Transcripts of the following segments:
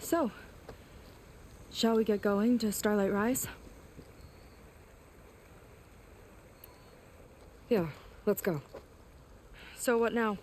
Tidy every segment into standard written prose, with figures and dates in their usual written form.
So, shall we get going to Starlight Rise? Yeah, let's go. So what now?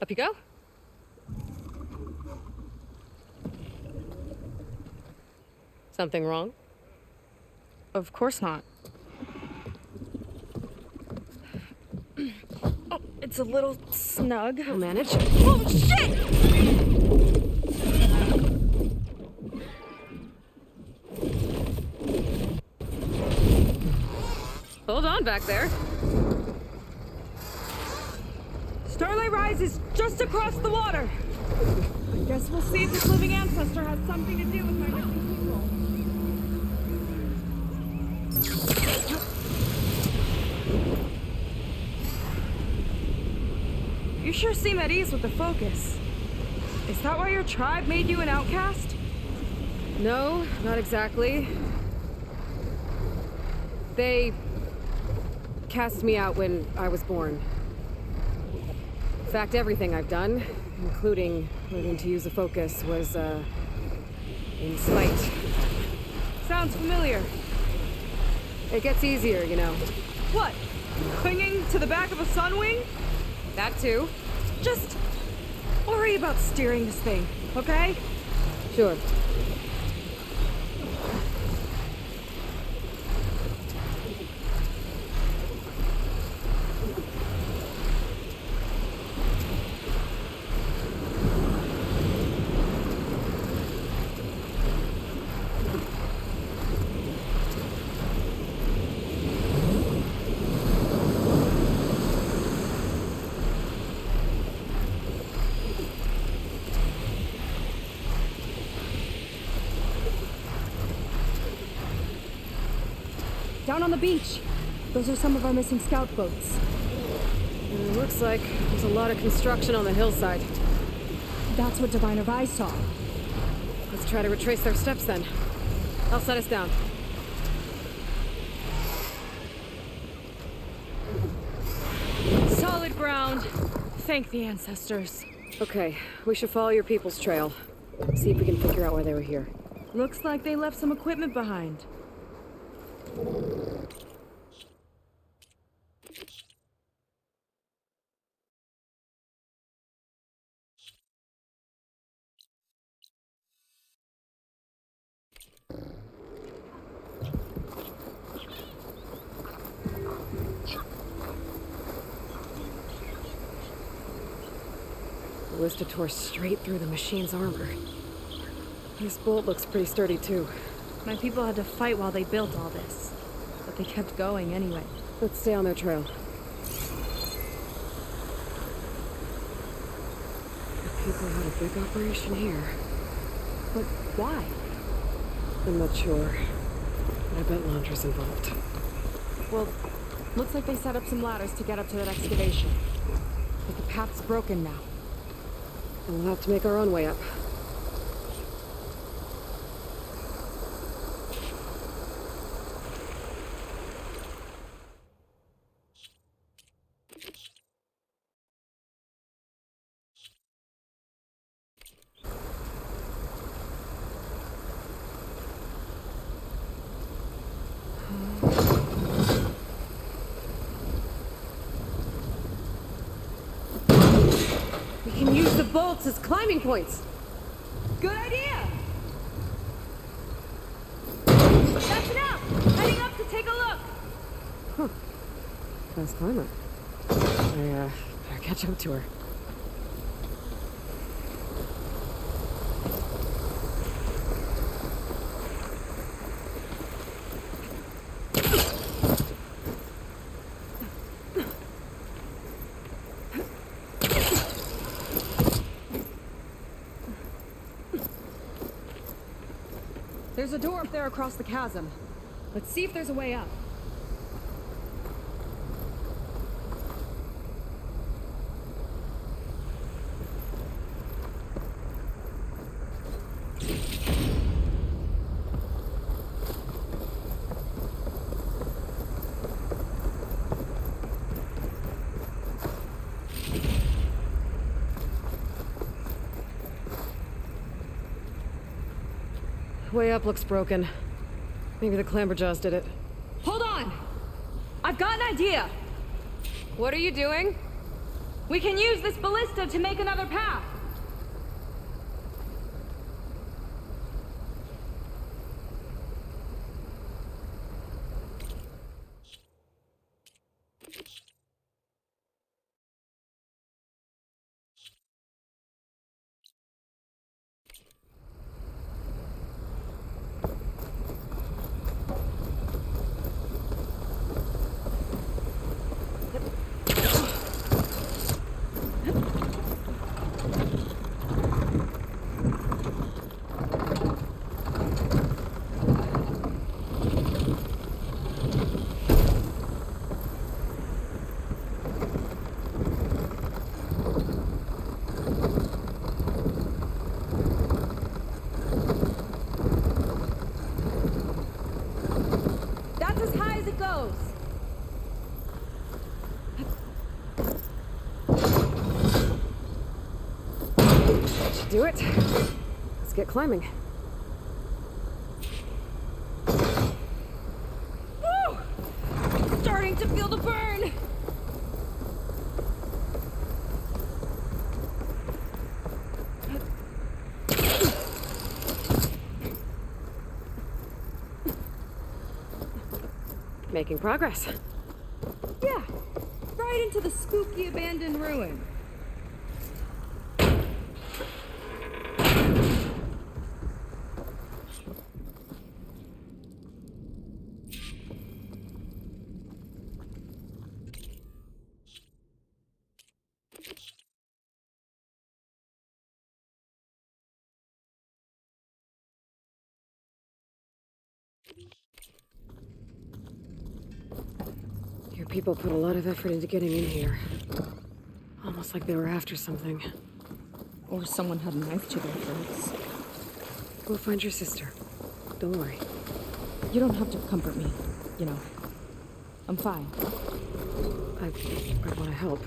Up you go? Something wrong? Of course not. Oh, it's a little snug. I'll manage. Oh, shit! Hold on back there. Starlight Rise is just across the water. I guess we'll see if this living ancestor has something to do with my missing people. You sure seem at ease with the focus. Is that why your tribe made you an outcast? No, not exactly. They cast me out when I was born. In fact, everything I've done, including learning to use a focus, was, in spite. Sounds familiar. It gets easier, you know. What? Clinging to the back of a sunwing? That too. Just worry about steering this thing, okay? Sure. Down on the beach. Those are some of our missing scout boats. It looks like there's a lot of construction on the hillside. That's what Diviner Vi saw. Let's try to retrace their steps then. I'll set us down. Solid ground. Thank the ancestors. Okay, we should follow your people's trail. See if we can figure out why they were here. Looks like they left some equipment behind. The ballista tore straight through the machine's armor. This bolt looks pretty sturdy too. My people had to fight while they built all this. But they kept going anyway. Let's stay on their trail. The people had a big operation here. But why? I'm not sure. But I bet Londra's involved. Well, looks like they set up some ladders to get up to that excavation. But the path's broken now. We'll have to make our own way up. We can use the bolts as climbing points. Good idea! That's enough! Heading up to take a look! Huh. Fast climber. I, better catch up to her. There's a door up there across the chasm. Let's see if there's a way up. Way up looks broken. Maybe the clamberjaws did it. Hold on! I've got an idea! What are you doing? We can use this ballista to make another path! That's as high as it goes! Should do it. Let's get climbing. Woo! Starting to feel the burn! Making progress. Yeah, right into the spooky abandoned ruin. Your people put a lot of effort into getting in here. Almost like they were after something. Or someone had a knife to their throats. We'll find your sister. Don't worry. You don't have to comfort me, you know. I'm fine. I want to help.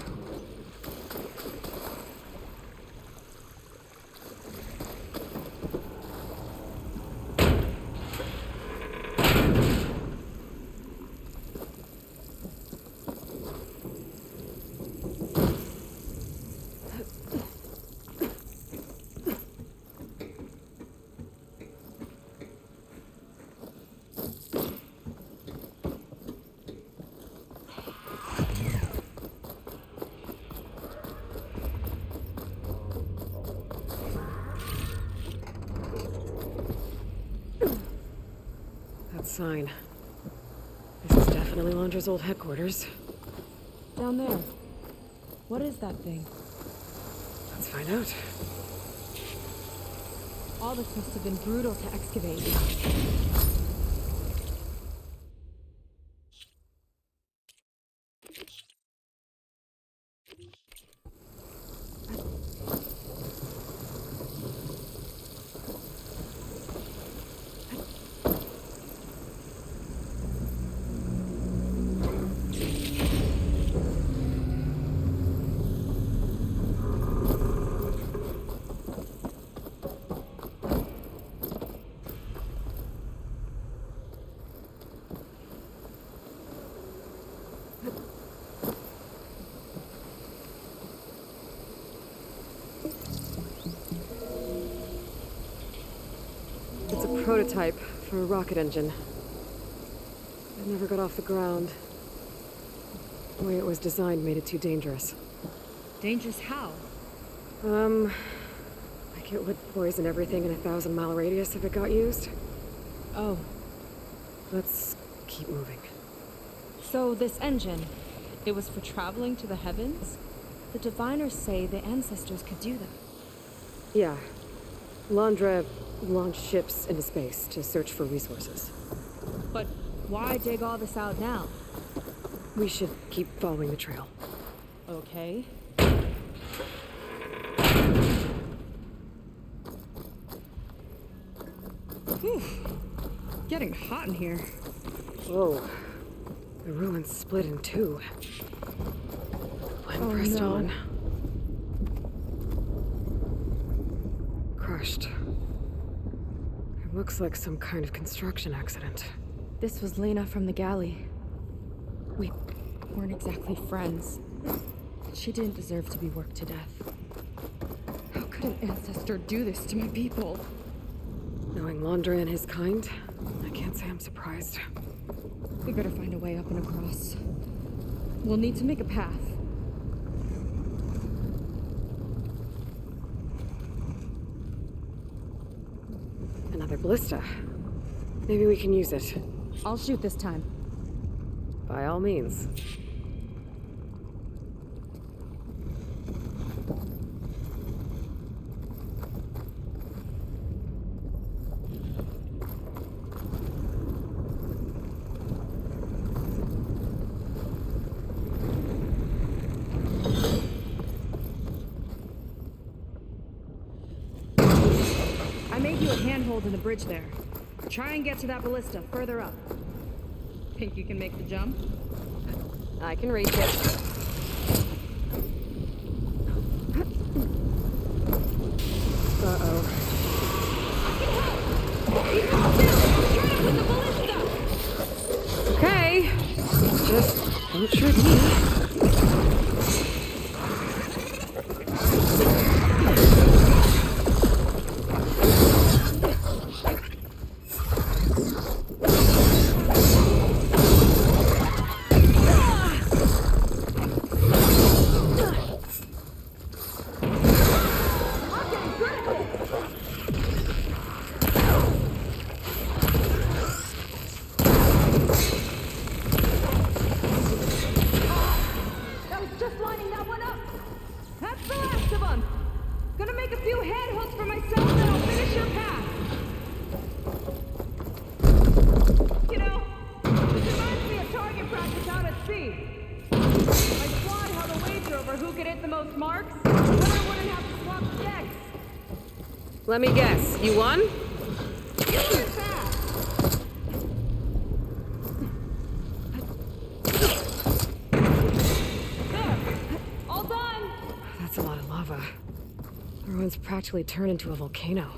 Sign. This is definitely Londra's old headquarters. Down there. What is that thing? Let's find out. All this must have been brutal to excavate. It's a prototype for a rocket engine. It never got off the ground. The way it was designed made it too dangerous. Dangerous how? Like it would poison everything in a 1,000-mile radius if it got used. Oh. Let's keep moving. So this engine, it was for traveling to the heavens? The diviners say the ancestors could do that. Yeah. Londra launched ships into space to search for resources. But why dig all this out now? We should keep following the trail. Okay. Whew. Getting hot in here. Whoa. The ruins split in two. When pressed no. on. Crushed. Looks like some kind of construction accident. This was Lena from the galley. We weren't exactly friends. She didn't deserve to be worked to death. How could an ancestor do this to my people? Knowing Londra and his kind, I can't say I'm surprised. We better find a way up and across. We'll need to make a path. Another ballista. Maybe we can use it. I'll shoot this time. By all means. I made you a handhold in the bridge there. Try and get to that ballista further up. Think you can make the jump? I can reach it. Uh-oh. Okay. Just don't shoot me. Let me guess, you won? All done! That's a lot of lava. The ruins practically turned into a volcano.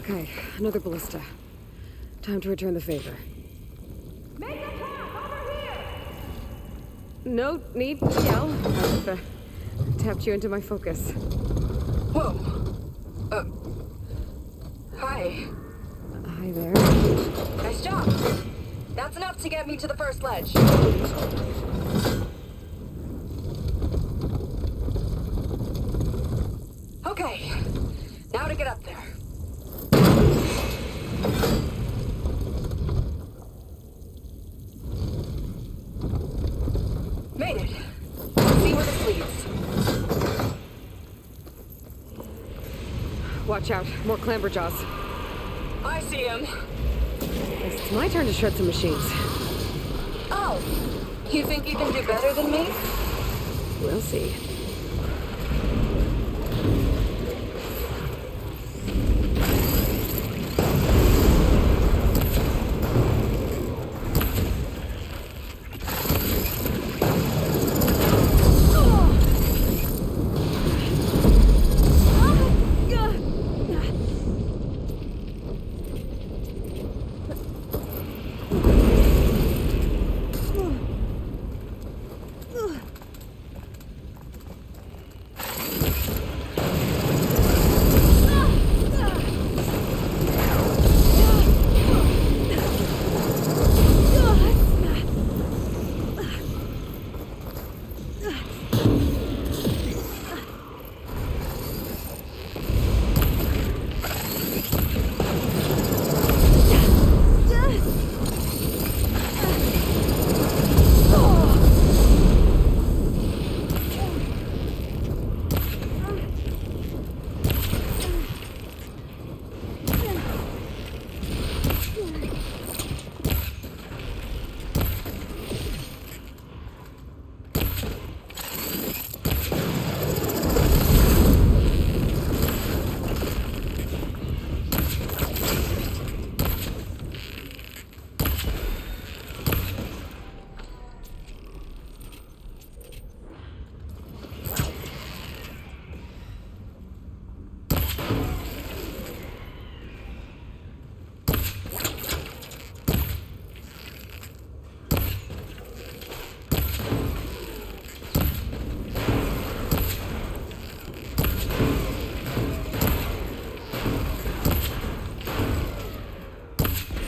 Okay, another ballista. Time to return the favor. Make a path over here! No need to yell. I've tapped you into my focus. Whoa. Hi. Hi there. Nice job. That's enough to get me to the first ledge. Okay. Now to get up there. Made it. Let's see where this leads. Watch out, more clamberjaws. I see him. It's my turn to shred some machines. Oh, you think you can do better than me? We'll see.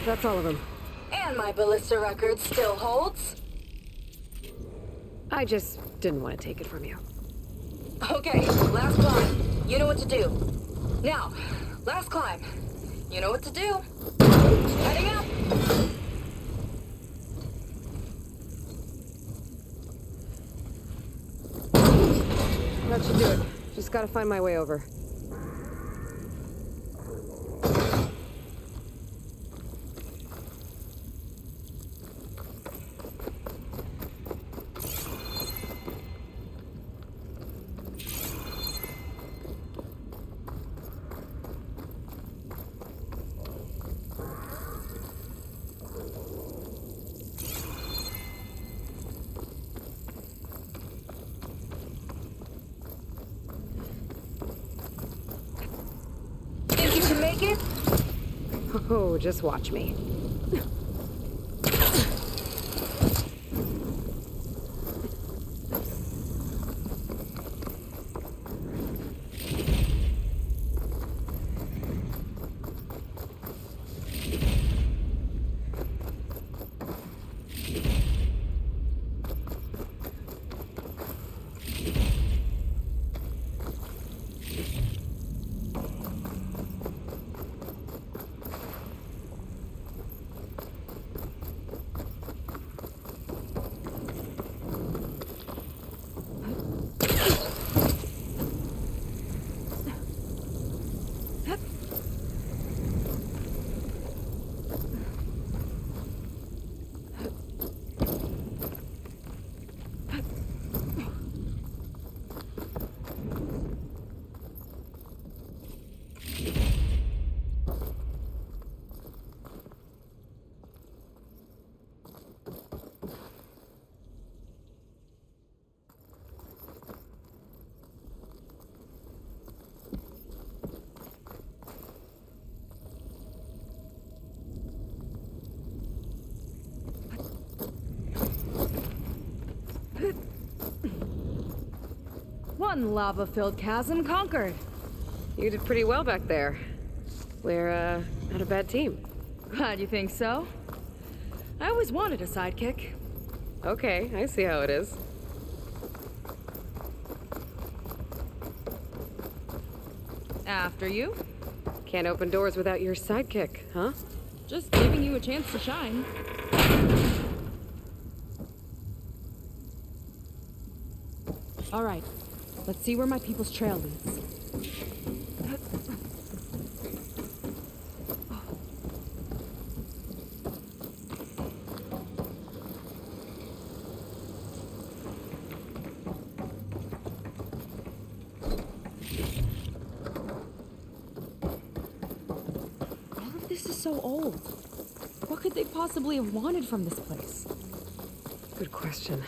That's all of them. And my ballista record still holds. I just didn't want to take it from you. Okay, last climb. You know what to do. Now, last climb. You know what to do. Heading up. That should do it. Just gotta find my way over. Think you can make it? Oh, just watch me. One lava-filled chasm conquered. You did pretty well back there. We're, not a bad team. Glad you think so. I always wanted a sidekick. Okay, I see how it is. After you. Can't open doors without your sidekick, huh? Just giving you a chance to shine. All right, let's see where my people's trail leads. All of this is so old. What could they possibly have wanted from this place? Good question.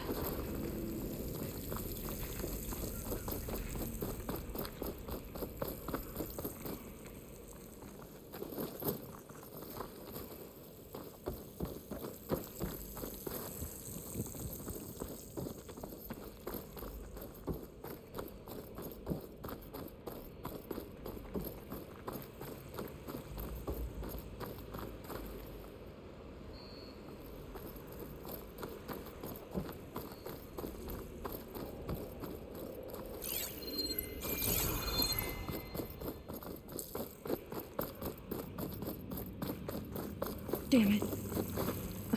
Damn it.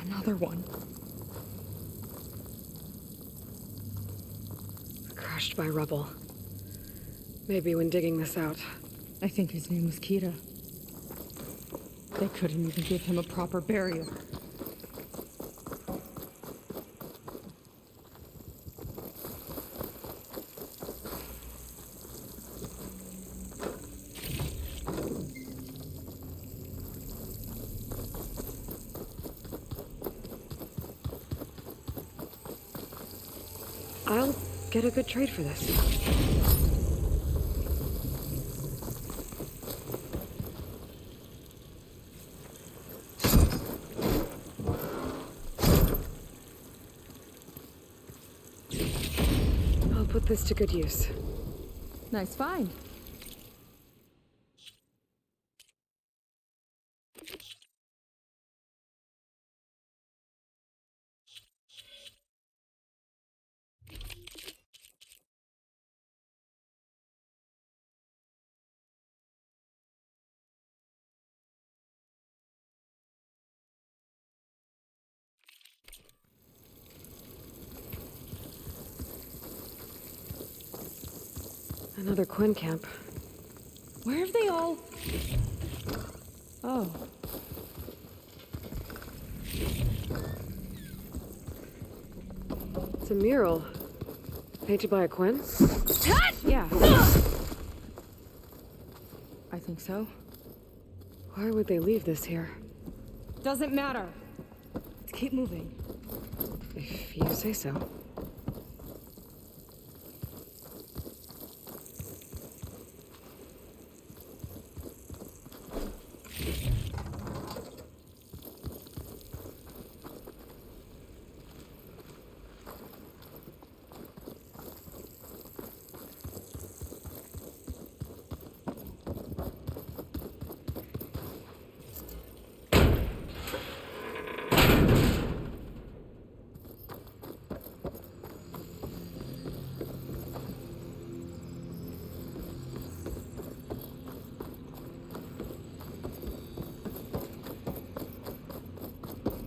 Another one. Crushed by rubble. Maybe when digging this out. I think his name was Kira. They couldn't even give him a proper burial. I'll get a good trade for this. I'll put this to good use. Nice find. Another Quen camp. Where have they all... Oh. It's a mural. Painted by a Quen? Yeah. I think so. Why would they leave this here? Doesn't matter. Let's keep moving. If you say so.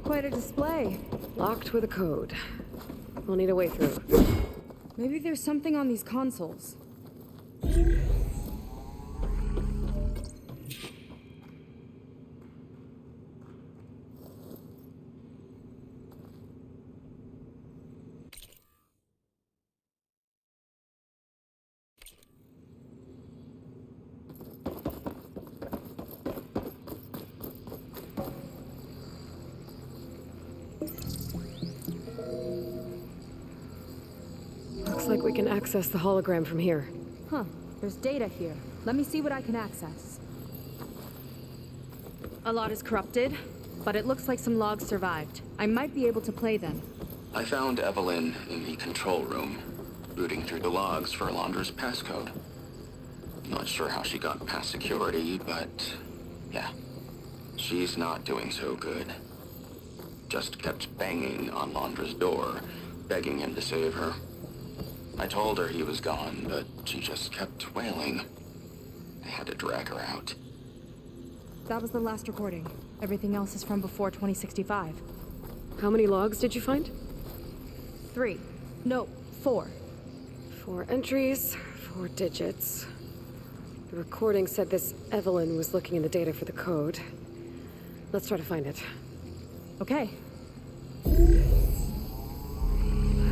Quite a display. Locked with a code. We'll need a way through. Maybe there's something on these consoles. Looks like we can access the hologram from here. Huh. There's data here. Let me see what I can access. A lot is corrupted, but it looks like some logs survived. I might be able to play them. I found Evelyn in the control room, rooting through the logs for Londra's passcode. Not sure how she got past security, but yeah, she's not doing so good. Just kept banging on Londra's door, begging him to save her. I told her he was gone, but she just kept wailing. I had to drag her out. That was the last recording. Everything else is from before 2065. How many logs did you find? 3. No, 4. 4 entries, 4 digits. The recording said this Evelyn was looking in the data for the code. Let's try to find it. Okay.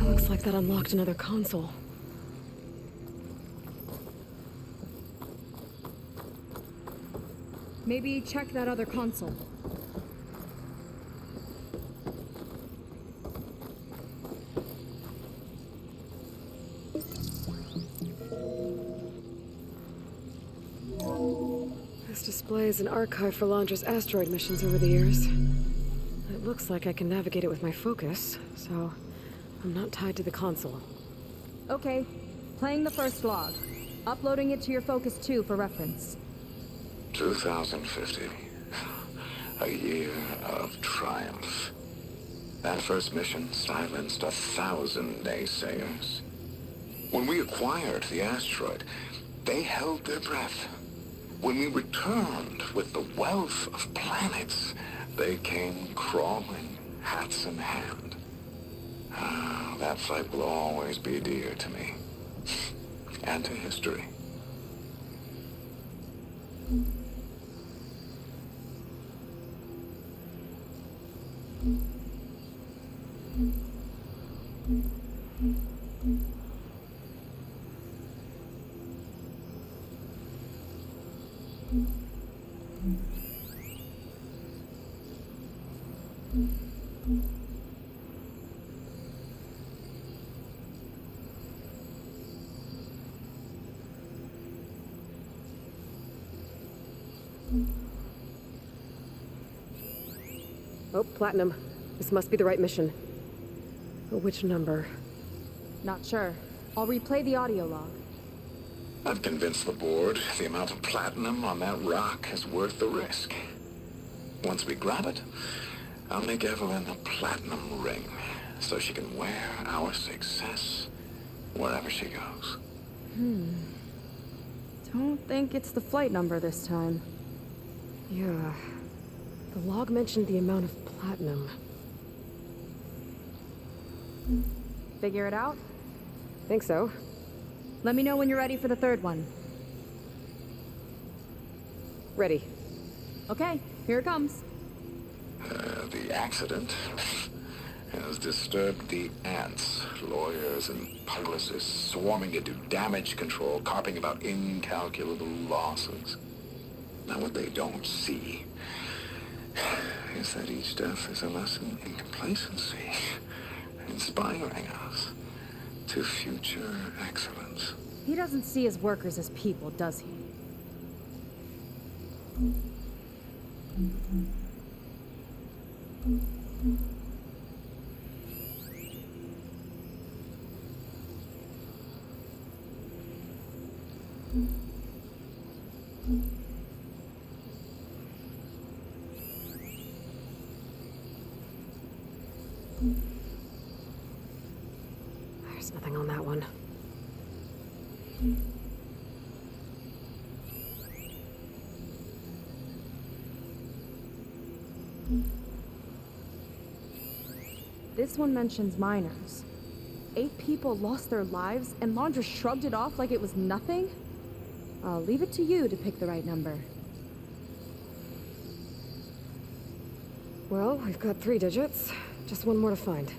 Looks like that unlocked another console. Maybe check that other console. This displays an archive for Londra's asteroid missions over the years. It looks like I can navigate it with my focus, so I'm not tied to the console. Okay. Playing the first log. Uploading it to your Focus 2 for reference. 2050. A year of triumph. That first mission silenced 1,000 naysayers. When we acquired the asteroid, they held their breath. When we returned with the wealth of planets, they came crawling, hats in hand. That fight will always be dear to me. And to history. Oh, Platinum. This must be the right mission. But which number? Not sure. I'll replay the audio log. I've convinced the board the amount of platinum on that rock is worth the risk. Once we grab it, I'll make Evelyn a platinum ring so she can wear our success wherever she goes. Don't think it's the flight number this time. Yeah. The log mentioned the amount of platinum. Figure it out? Think so. Let me know when you're ready for the third one. Ready. Okay, here it comes. The accident has disturbed the ants. Lawyers and publicists swarming to do damage control, carping about incalculable losses. Now what they don't see is that each death is a lesson in complacency, inspiring us to future excellence. He doesn't see his workers as people, does he? There's nothing on that one. This one mentions miners. 8 people lost their lives, and Londra shrugged it off like it was nothing? I'll leave it to you to pick the right number. Well, we've got 3 digits. Just one more to find.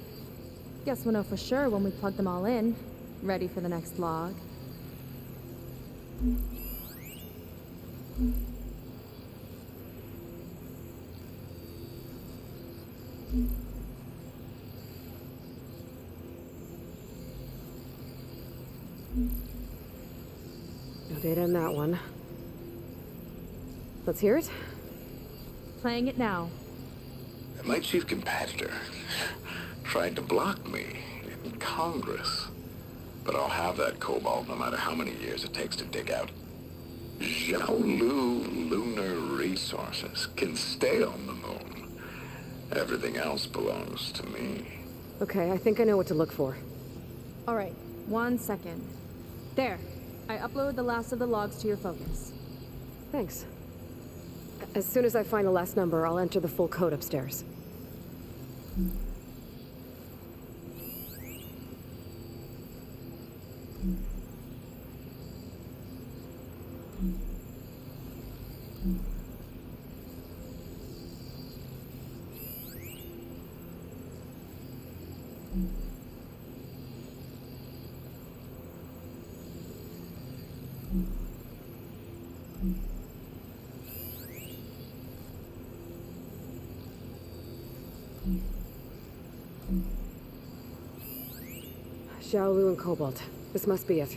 Guess we'll know for sure when we plug them all in. Ready for the next log. No data in that one. Let's hear it. Playing it now. My chief competitor tried to block me in Congress. But I'll have that cobalt no matter how many years it takes to dig out. Jiaolu lunar resources can stay on the moon. Everything else belongs to me. Okay, I think I know what to look for. All right, 1 second. There. I uploaded the last of the logs to your focus. Thanks. As soon as I find the last number, I'll enter the full code upstairs. Jiaolu and Cobalt. This must be it.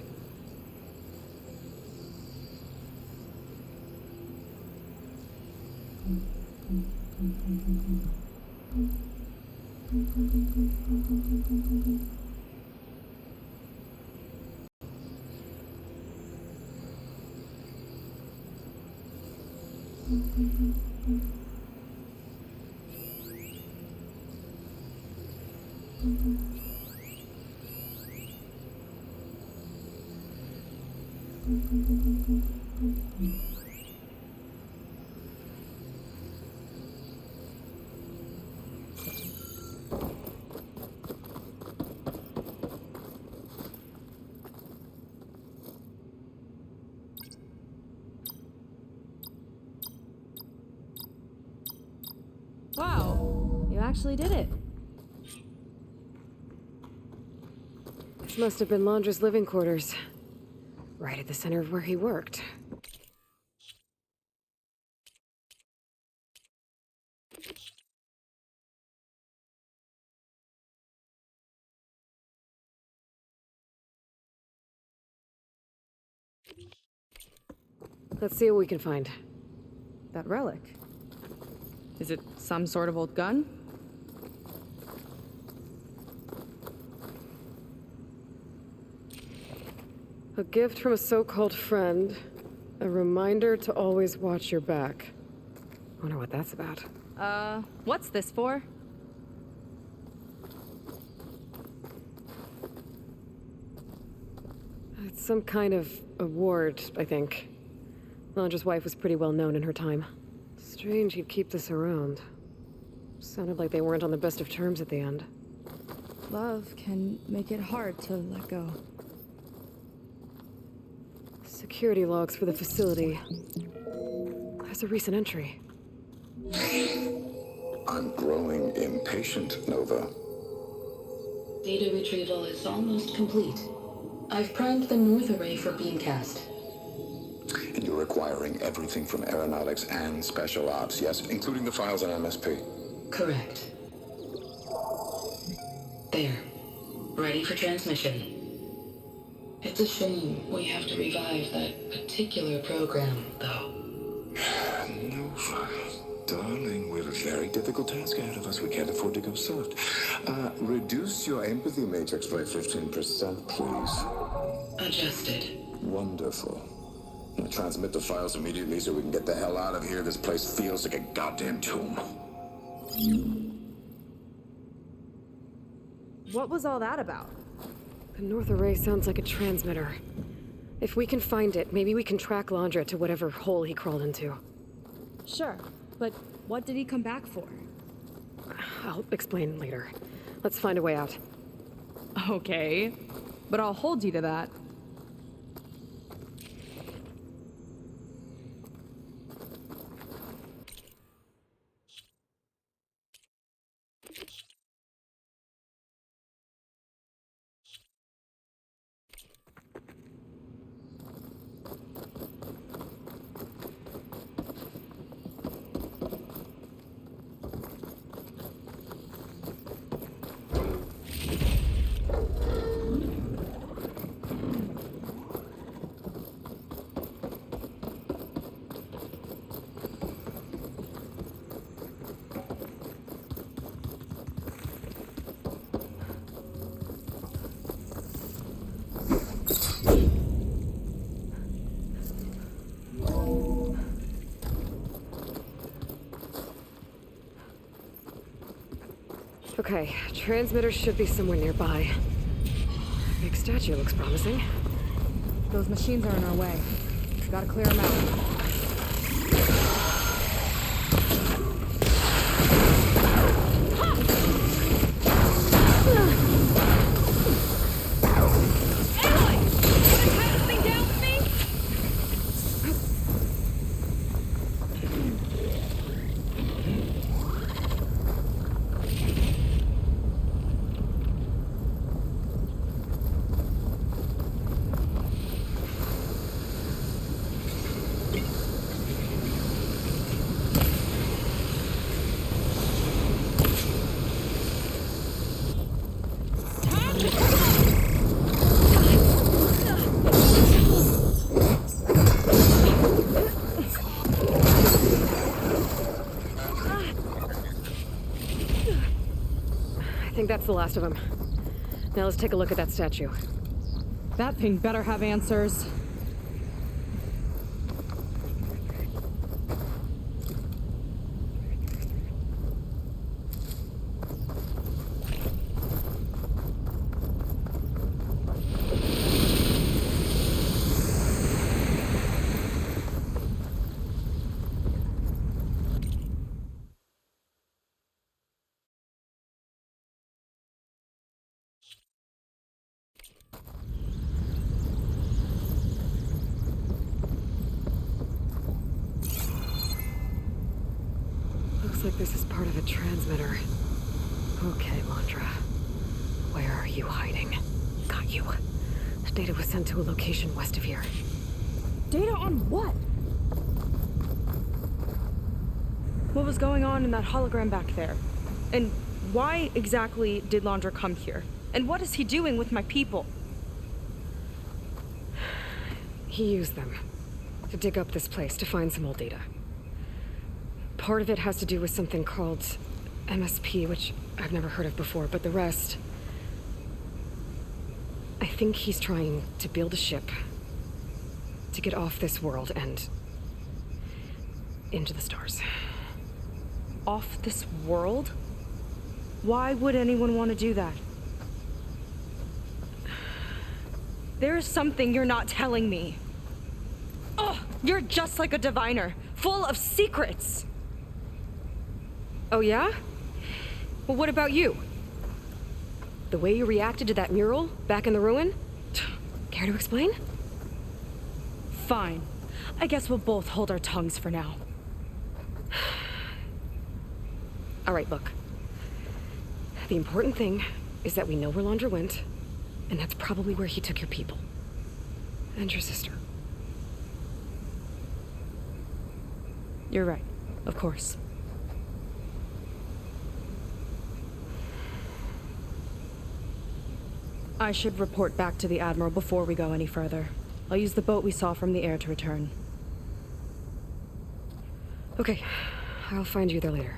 Wow, you actually did it. This must have been Londra's living quarters. Right at the center of where he worked. Let's see what we can find. That relic. Is it some sort of old gun? A gift from a so-called friend. A reminder to always watch your back. Wonder what that's about. What's this for? It's some kind of award, I think. Londra's wife was pretty well known in her time. Strange he'd keep this around. Sounded like they weren't on the best of terms at the end. Love can make it hard to let go. Security logs for the facility. There's a recent entry. I'm growing impatient, Nova. Data retrieval is almost complete. I've primed the north array for beamcast. And you're acquiring everything from aeronautics and special ops, yes, including the files on MSP. Correct. There. Ready for transmission. It's a shame we have to revive that particular program, though. Nova, darling, we have a very difficult task ahead of us. We can't afford to go soft. Reduce your empathy matrix by 15%, please. Adjusted. Wonderful. Now transmit the files immediately so we can get the hell out of here. This place feels like a goddamn tomb. What was all that about? The North Array sounds like a transmitter. If we can find it, maybe we can track Londra to whatever hole he crawled into. Sure, but what did he come back for? I'll explain later. Let's find a way out. Okay, but I'll hold you to that. Okay, transmitter should be somewhere nearby. Big statue looks promising. Those machines are in our way. Gotta clear them out. I think that's the last of them. Now let's take a look at that statue. That thing better have answers. Looks like this is part of a transmitter. Okay, Londra. Where are you hiding? Got you. The data was sent to a location west of here. Data on what? What was going on in that hologram back there? And why exactly did Londra come here? And what is he doing with my people? He used them to dig up this place to find some old data. Part of it has to do with something called MSP, which I've never heard of before, but the rest... I think he's trying to build a ship to get off this world and into the stars. Off this world? Why would anyone want to do that? There's something you're not telling me. Oh, you're just like a diviner, full of secrets. Oh yeah? Well, what about you? The way you reacted to that mural back in the ruin? Care to explain? Fine. I guess we'll both hold our tongues for now. All right, look. The important thing is that we know where Londra went, and that's probably where he took your people. And your sister. You're right. Of course. I should report back to the Admiral before we go any further. I'll use the boat we saw from the air to return. Okay. I'll find you there later.